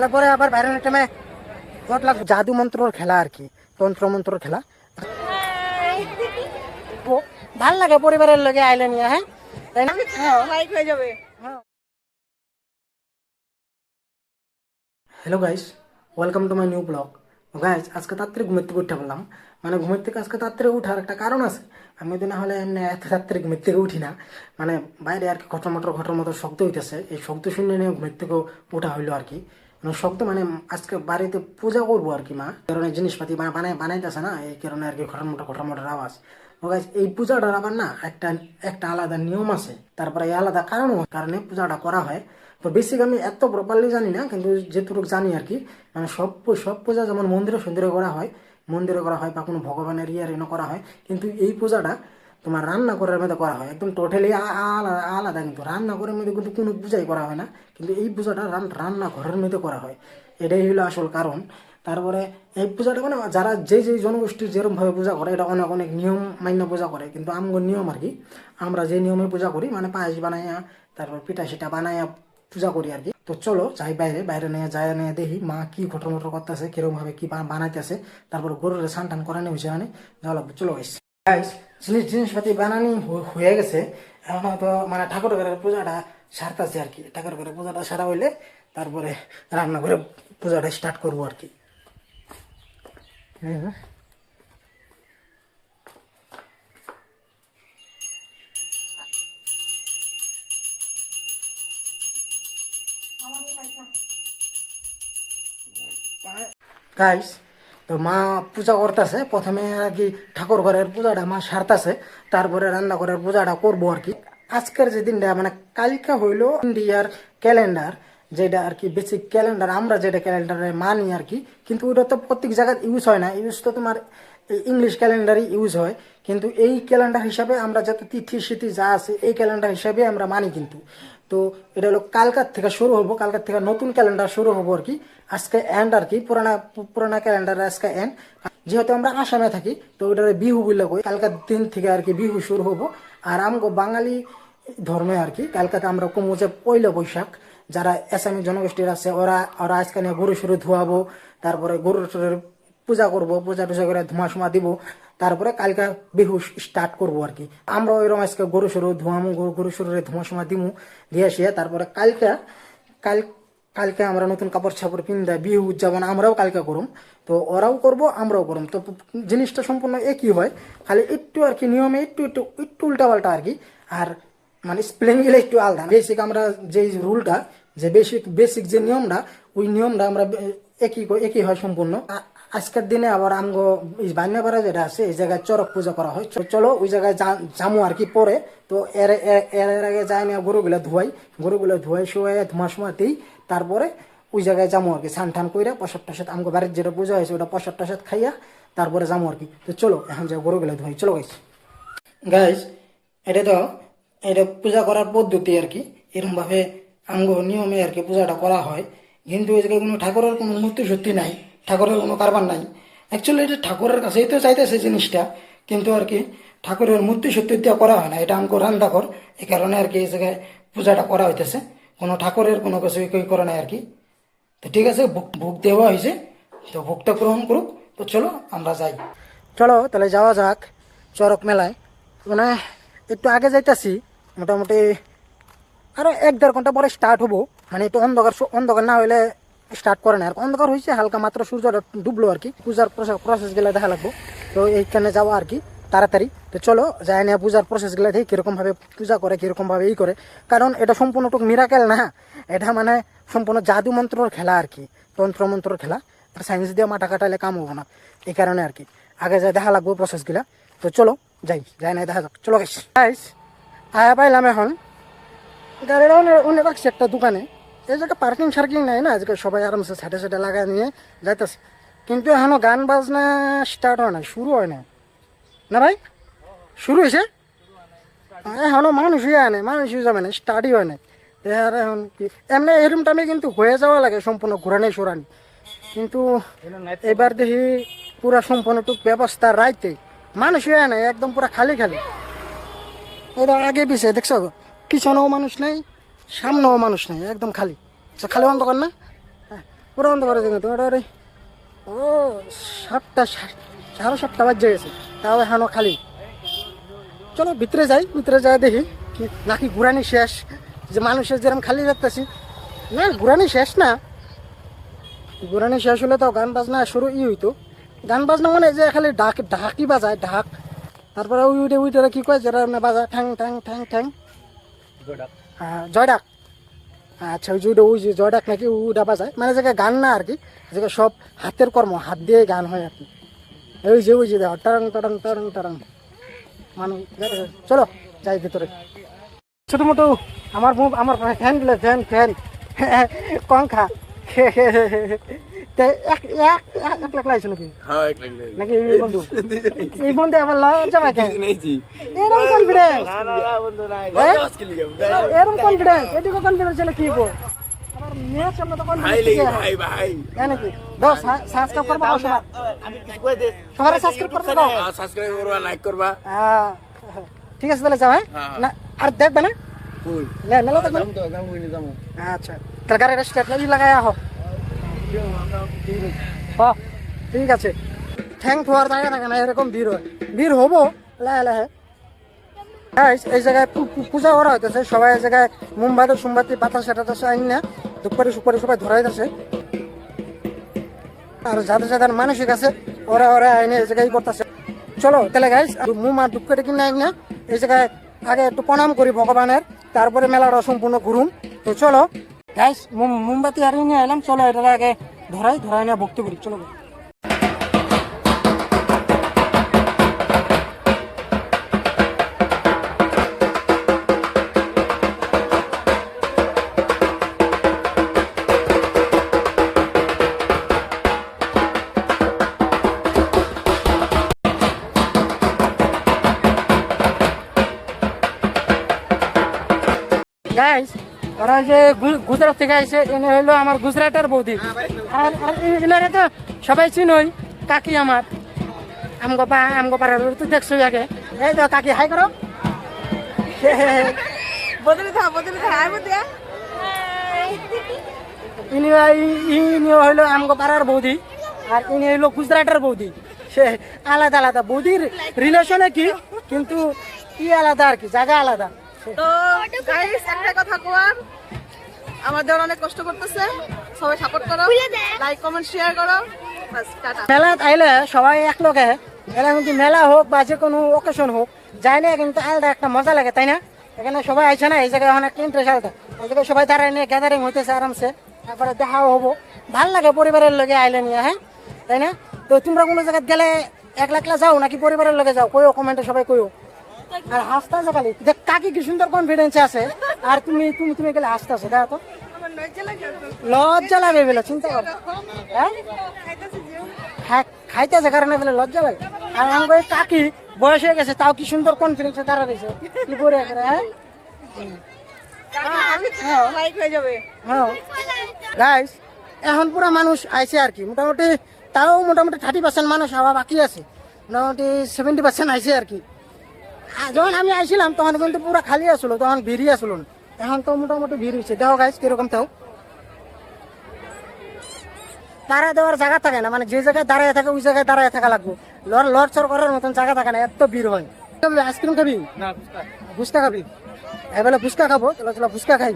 তারপরে আবার বাইরের টাইমে জাদু মন্ত্রর খেলা আর কি, তন্ত্র মন্ত্রর খেলা। ভাল লাগে পরিবারের লগে আইলে নিয়ে, হ্যাঁ তাই না? লাইক হয়ে যাবে। Hello guys, welcome to my new blog. Guys আজকে তাড়াতাড়ি ঘুমের থেকে উঠে পড়লাম। মানে ঘুমের থেকে আজকে তাড়াতাড়ি উঠার একটা কারণ আছে। আমি তো না হলে এমনি এত তাড়াতাড়ি ঘুমের থেকে উঠি না। মানে বাইরে আর কি ঘটর মটর শব্দ হইতেছে, এই শব্দ শুনে নিয়ে ঘুমের থেকে ওঠা হইলো আর কি। মানে শব্দ মানে আজকে বাড়িতে পূজা করবো আর কি, মা কারণে জিনিসপাতি বানাইতেছে না, এই কারণে আর কি ঘটর মোটর আওয়াজ। গাইস এই পূজাটার আবার না একটা আলাদা নিয়ম আছে, তারপরে এই আলাদা কারণে পূজাটা করা হয়। তো বেসিক আমি এত প্রপারলি জানি না, কিন্তু যেটুকু জানি আর কি। মানে সব পূজা যেমন মন্দিরে করা হয়, বা কোনো ভগবানের এনে করা হয়, কিন্তু এই পূজাটা তোমার রান্না করার মধ্যে করা হয়, একদম টোটালি আলাদা। কিন্তু রান্না করার মধ্যে কিন্তু কোনো পূজাই করা হয় না, কিন্তু এই পূজাটা রান্না ঘরের মধ্যে করা হয়। এটাই হলো আসল কারণ। তারপরে এই পূজাটা মানে যারা যে জনগোষ্ঠীর যেরকম ভাবে পূজা করে, এটা অনেক নিয়ম মান্য পূজা করে, কিন্তু আমগো নিয়ম আর কি, আমরা যে নিয়মে পূজা করি মানে পায়েস বানাইয়া তারপর পিঠা সিঠা বানাইয়া পূজা করি আর কি। তো চলো যাই বাইরে নিয়ে দেখি মা কি ঘটর মটর করতেছে, কিরকম ভাবে কি বানাইতেছে। তারপর গরুর স্নান টান করানো হয়েছে, মানে যাওয়া লাগবে। চলো গাইস, জিনিসপাতি বানানি হয়ে গেছে। এখন হয়তো মানে ঠাকুর ঘরের পূজাটা সারতেছে আর কি। ঠাকুর ঘরের পূজাটা সারা হইলে তারপরে রান্না করে পূজাটা স্টার্ট করবো আর কি। গাইস তো মা পূজা করতেছে, প্রথমে আর কি ঠাকুর ঘরের পূজাটা মা সারতেছে, তারপরে রান্না ঘরের পূজাটা করবো আর কি। আজকের যে দিনটা মানে কালকে হইলো ইন্ডিয়ার ক্যালেন্ডার, যেটা আর কি বেসিক ক্যালেন্ডার, আমরা যেটা ক্যালেন্ডারে মানি আর কি। কিন্তু ওটা তো প্রত্যেক জায়গায় ইউজ হয় না, ইউজ তো তোমার ইংলিশ ক্যালেন্ডারই ইউজ হয়। কিন্তু এই ক্যালেন্ডার হিসাবে আমরা যত তিথি স্মৃতি যা আছে এই ক্যালেন্ডার হিসাবে আমরা মানি কিন্তু। তো এটা হলো কালকার থেকে শুরু হবো, কালকার থেকে নতুন ক্যালেন্ডার শুরু হবো আর কি। আজকে এন্ড আর কি, পুরানা ক্যালেন্ডার আজকে এন্ড। যেহেতু আমরা আসামে থাকি তো ওইটারে বিহু বলে কই, কালকার দিন থেকে আর কি বিহু শুরু হবো। আর আমগো বাঙালি ধর্মে আর কি কালকাতে আমরা কমো যে পয়লা বৈশাখ। যারা আসামি জনগোষ্ঠীর আছে ওরা আজকে নিয়ে গরু সরু ধোয়াবো, তারপরে গরুর পূজা করবো, পূজা টুজা করে ধোঁয়া দিব, তারপরে কালকে বিহু স্টার্ট করবো আর কি। আমরা ওইরকম আজকে গরু সরু ধোয়ামু, গরু সরুরে ধোঁয়া দিমু, দিয়ে আসিয়া তারপরে কালকে আমরা নতুন কাপড় ছাপড় পিন্ধা বিহু উদযাপন আমরাও কালকে করুম। তো ওরাও করবো আমরাও করুম, তো জিনিসটা সম্পূর্ণ একই হয়, খালি একটু আর কি নিয়মে একটু উল্টাপাল্টা আর কি। আর মানে স্পেলিং গুলো একটু আলাদা। বেসিক আমরা যে রুলটা, যে বেসিক যে নিয়মটা, ওই নিয়মটা আমরা একই হয় সম্পূর্ণ। আজকের দিনে আবার আমগো বান্যাপাড়া যেটা আছে এই জায়গায় চরক পূজা করা হয়। চলো ওই জায়গায় যামু আর কি পরে। তো এর আগে যাই না, গরুগুলো ধুয়াই শুয়াই ধোঁয়া দিই, তারপরে ওই জায়গায় যাবো আর কি। স্নান টান কইরা প্রসাদ টসাদ আমগো বাড়ির যেটা পূজা হয়েছে ওটা প্রসাদ টসাদ খাইয়া তারপরে যাবো আর কি। তো চলো এখন যে গরুগুলো ধুয়াই, চলো গাইস এটা পূজা করার পদ্ধতি আর কি। এরকম ভাবে আমগো নিয়মে আর কি পূজাটা করা হয়। কিন্তু ওই জায়গায় কোনো ঠাকুরের কোনো মূর্তি সত্যি নাই, ঠাকুরের কোনো কারবার নাই। অ্যাকচুয়ালি এটা ঠাকুরের কাছেই তো চাইতেছে জিনিসটা, কিন্তু আর কি ঠাকুরের মূর্তি সত্যি দিয়ে করা হয় না, এটা আমগো রান্নাঘর, এই কারণে আর কি এই জায়গায় পূজাটা করা হইতেছে। কোনো ঠাকুরের কোনো কিছু করে নাই আর কি। তো ঠিক আছে, ভোগ দেওয়া হয়েছে, তো ভোগটা গ্রহণ করুক। তো চলো আমরা যাই, চলো তাহলে যাওয়া যাক চরক মেলায়। মানে একটু আগে যাইতাছি, মোটামুটি আরো 1-1.5 ঘন্টা পরে স্টার্ট হবো। মানে একটু অন্ধকার না হইলে স্টার্ট করে না আর অন্ধকার হয়েছে হালকা মাত্র, সূর্যটা ডুবলো আর কি। পূজার প্রসেস গুলা দেখা লাগবো, তো এইখানে যাওয়া আর কি তাড়াতাড়ি। তো চলো যাই না পূজার প্রসেস গুলা দেখি কিরকম ভাবে পূজা করে, কিরকম ভাবে করে। কারণ এটা সম্পূর্ণটুকু মিরাকেল না, এটা মানে সম্পূর্ণ জাদু মন্ত্রর খেলা আর কি, তন্ত্র মন্ত্রর খেলা। সায়েন্স দিয়ে মাথা কাটাইলে কাম হবো না, এই কারণে আর কি আগে যাই দেখা লাগবো প্রসেস গুলা। তো চলো যাই না দেখা যাক, চলো গাইস। আয়া পাইলাম এখন গাড়িটা উনি রাখছি একটা দোকানে। এই জায়গায় পার্কিং সার্কিং নাই না, আজকে সবাই আরামসে সাইডে লাগাই নিয়ে যাইতেছে। কিন্তু এখনো গান বাজনা স্টার্ট হয় না, শুরু হয় না না ভাই? শুরু হয়েছে এখনো মানুষই আনে, মানুষই যাবে না, স্টার্টই হয় না। আর এখন কি এমনি এরকম টাইমে কিন্তু হয়ে যাওয়া লাগে সম্পূর্ণ ঘোরানি সোরানি, কিন্তু এবার দেখি পুরা সম্পূর্ণটুক ব্যবস্থা রাইতে মানুষই আনে, একদম পুরা খালি। এটা আগে পিছে দেখছো, পিছনেও মানুষ নেই, সামনেও মানুষ নেই, একদম খালি। খালি অন্ধকার না, পুরো অন্ধকার হয়ে যাবে তোমার ওরে। ও 7টা 7:30 বাজে গেছে, তাও এখনো খালি। চলো ভিতরে যাই, ভিতরে যাই দেখি কি নাকি ঘুরানি শেষ, যে মানুষের যেরকম খালি রাখতেছি। না ঘুরানি শেষ না, ঘুরানি শেষ হলে তো গান বাজনা শুরু হইতো। গান বাজনা মানে যে খালি ঢাকি বাজায় ঢাক, তারপরে উইটারে কি কয় যেটা না বাজায় ঠ্যাং ঠ্যাং ঠ্যাং ঠ্যাং, জয় ডাক। আচ্ছা ওই যে জয় ডাক নাকি ওইটা বাজায়, মানে জায়গায় গান না আর কি, জায়গায় সব হাতের কর্ম, হাত দিয়ে গান হয় আর কি। ওই যে দেখো টারাং টারাং টারাং টারাং মানুষ। চলো যাই ভিতরে। ছোটো মোটো আমার ফ্যান গুলো ফ্যান ফ্যান কংখা এক লাখ লাগছে নাকি? নাকি এই বন্ধু আবার লজ্জা পায় কেন? এরকম কনফিডেন্স, এরকম কনফিডেন্স, এটুকু কনফিডেন্স হলে কি বল? আমার মেয়ের সামনে তো কনফিডেন্স নাকি? দশ সাবস্ক্রাইব করবা, সবাই সাবস্ক্রাইব করবা, সাবস্ক্রাইব করবা, লাইক করবা। ঠিক আছে তাহলে যাও। হ্যাঁ না আর দেখবে না মেলা দেখবে। আচ্ছা তাহলে গাড়িটা স্টার্ট লাগাই আহ। ঠিক আছে, ঠ্যাং থোয়ার জায়গা থাকে না, এরকম ভিড় হয়, ভিড় হবো লাহে লাহে। এই জায়গায় পূজা করা হইতেছে, সবাই এই জায়গায় মোমবাতি বাতাসা টাতাসা আইন না দুপুরে সুপারি সবাই ধরাই যাচ্ছে। আর যাদের মানসিক আছে ওরা আইনে এই জায়গায় করতেছে। চলো তাহলে গাইস মোম আর দুপুরে কিনে আইন না এই জায়গায় আগে একটু প্রণাম করি ভগবানের, তারপরে মেলাটা সম্পূর্ণ ঘুরুম। তো চলো গাইস মোমবাতি আর নিয়ে এলাম, চলো এটার আগে ধরাই নিয়ে ভক্তি করি। চলো গাইস, ওরা যে গুজরাট থেকে আইসে, এনে হইলো আমার গুজরাটের বৌদি। আর এনারে তো সবাই চিনই, কাকি আমার আমগো পাড়ার তো দেখছো আগে। এই তো কাকি হাই করো। ইনি হইলো আমগো পাড়ার বৌদি, আর ইনি হইলো গুজরাটের বৌদি। সে আলাদা আলাদা বৌদির রিলেশনে কি, কিন্তু ই আলাদা আর কি, জায়গা আলাদা। তো গাইস একটা কথা কোয়ার, আমাদের অনেক কষ্ট করতেছে, সবাই সাপোর্ট করো, লাইক কমেন্ট শেয়ার করো। বাস টাটা। মেলাত আইলে সবাই এক লগে, মেলা কিন্তু মেলা হোক বা যে কোনো অকেশন হোক যায় না, কিন্তু আলাদা একটা মজা লাগে, তাই না? এখানে সবাই আইছে না, এই জায়গায় অনেক ইন্টারেস্ট আলাদা। এই জায়গায় সবাই দাঁড়ায় নিয়ে গ্যাদারিং হইতেছে আরামসে, তারপরে দেখাও হবো, ভাল লাগে পরিবারের লগে আইলে নিয়ে। হ্যাঁ তাই না? তো তোমরা কোনো জায়গায় গেলে একলা যাও নাকি পরিবারের লগে যাও? কইও কমেন্টে, সবাই কইও। আর হাসতে আছে খালি, দেখ কাকি কি সুন্দর কনফিডেন্স আছে, আর তুমি গেলে হাসতে আছে, দেখো তো লজ্জা লাগে বলে চিন্তা করো। হ্যাঁ খাইতেছে কারণে বলে লজ্জা লাগে। আর আমাকে কাকি বয়স হয়ে গেছে, তাও কি সুন্দর কনফিডেন্সে দাঁড়া রয়েছে, কি করে? হ্যাঁ হ্যাঁ গাইস, এখন পুরো মানুষ আইছে আর কি, মোটামুটি 30% মানুষ আবার বাকি আছে, মোটামুটি 70% আইছে আর কি। যখন আমি আইছিলাম তখন কিন্তু পুরো খালি আসলো, তখন ভিড়ই আসলো না। এখন তো মোটামুটি ভিড় হয়েছে, দেখো গাইস কিরকম। তাও দাঁড়ায় দেওয়ার জায়গা থাকে না, মানে যে জায়গায় দাঁড়ায় থাকে ওই জায়গায় দাঁড়ায় থাকা লাগবে, লড়চড় করার মতন জায়গা থাকে না, এত ভিড় হয়। আইসক্রিম খাবি না ফুচকা খাবি? এবেলা ফুচকা খাবো, চলো ফুচকা খাই।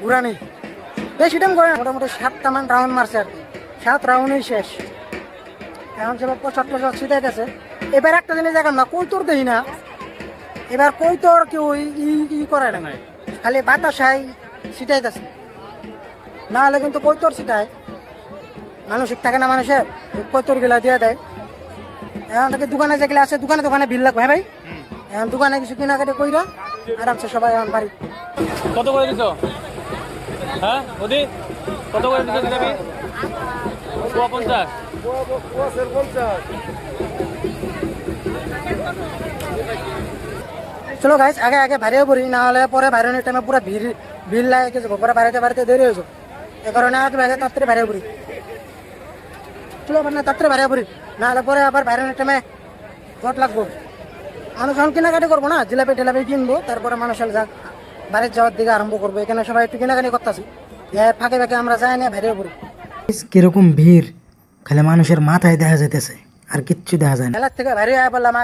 ঘুরা নেই, বেশি টাইম করে না, মোটামুটি 7টা মান রাউন্ড মারছে আর কি, 7 রাউন্ডই শেষ। এখন যেভাবে পছট ছিটে গেছে। এবার একটা জিনিস দেখাম না, কৈতর দেই না, এবার কৈতর কেউ ই করে না, খালি বাতাসাই ছিটাইতেছে, না হলে কিন্তু কৈতর ছিটায় মানসিক থাকে না মানুষের, কৈতর গেলা দিয়ে দেয়। এখন থেকে দোকানে যেগুলো আছে দোকানে দোকানে ভিড় লাগবে, হ্যাঁ ভাই, এখন দোকানে কিছু কেনাকাটি কইরা আরামসে সবাই এখন বাড়ি। কত করে দিছ? হ্যাঁ ওদি কত করে দিছ জিলাপি? 50। চলো গাইস, আগে আগে বাইরেও পড়ি, না হলে পরে বাইরে টাইমে পুরো ভিড় ভিড় লাগে গেছে, পরে বাড়িতে দেরি হয়েছে, এ কারণে আগে আগে তাড়াতাড়ি বাইরে পড়ি। চলো আবার না তাড়াতাড়ি বাইরে পড়ি, না হলে পরে আবার বাইরে টাইমে জট লাগবো। মানুষ এখন কেনাকাটি করবো না, জিলাপি টিলাপি কিনবো, তারপরে মানুষের যাক বাড়ির যাওয়ার দিকে আরম্ভ করবো। এখানে সবাই একটু কেনাকাটি করতেছি, ফাঁকে ফাঁকে আমরা যাই না বাইরে পড়ি। কিরকম ভিড়, খালি মানুষের মাথায় দেখা যাইতেছে, আর কিচ্ছু দেখা যায় না। মেলার থেকে বাইরে আয় বললাম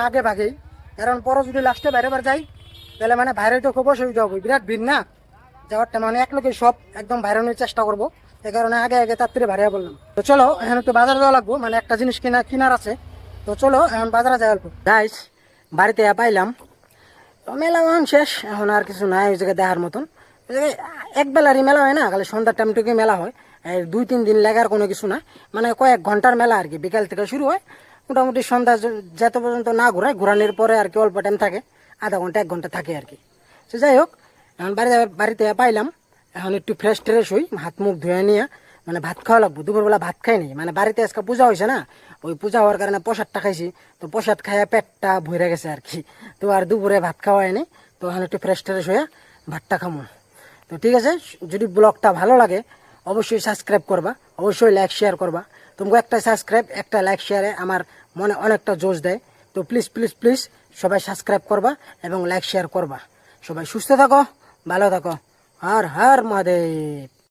আগে ভাগেই, কারণ পরে যদি লাস্টে বাইরে বার যাই তাহলে মানে বাইরে তো খুব অসুবিধা হবে, বিরাট ভিড় না যাওয়ারটা, মানে এক লোকে সব একদম বাইরে নেওয়ার চেষ্টা করবো, এই কারণে আগে আগে তাড়াতাড়ি বাইরে বললাম। তো চলো এখন একটু বাজারে যাওয়া লাগবো, মানে একটা জিনিস কেনার আছে, তো চলো এখন বাজারে যাই অল্প। গাইস বাড়িতে পাইলাম, তো মেলা এখন শেষ, এখন আর কিছু নাই ওই জায়গায় দেখার মতন। ওই জায়গায় একবেলারই মেলা হয় না, খালি সন্ধ্যার টাইমটুকুই মেলা হয়, 2-3 দিন লাগার কোনো কিছু না, মানে কয়েক ঘন্টার মেলা আর কি, বিকাল থেকে শুরু হয়, মোটামুটি সন্ধ্যা যত পর্যন্ত না ঘোরায়, ঘোরানোর পরে আর কি অল্প টাইম থাকে, আধা ঘন্টা 1 ঘন্টা থাকে আর কি। তো যাই হোক, এখন বাড়িতে পাইলাম, এখন একটু ফ্রেশ ট্রেশ হই, হাত মুখ ধুয়ে নিয়ে মানে ভাত খাওয়া লাগবো। দুপুরবেলা ভাত খাই নি, মানে বাড়িতে আজকে পূজা হয়েছে না, ওই পূজা হওয়ার কারণে প্রসাদটা খাইছি, তো প্রসাদ খাইয়া পেটটা ভরে গেছে আর কি, তো আর দুপুরে ভাত খাওয়া হয়নি। তো এখন একটু ফ্রেশ ট্রেশ হয়ে ভাতটা খামো। তো ঠিক আছে, যদি ব্লগটা ভালো লাগে অবশ্যই সাবস্ক্রাইব করবা, অবশ্যই লাইক শেয়ার করবা। তোমাকে একটা সাবস্ক্রাইব একটা লাইক শেয়ারে আমার মনে অনেকটা জোশ দেয়। তো প্লিজ প্লিজ প্লিজ সবাই সাবস্ক্রাইব করবা এবং লাইক শেয়ার করবা। সবাই সুস্থ থাকো, ভালো থাকো, হর হর মহাদেব।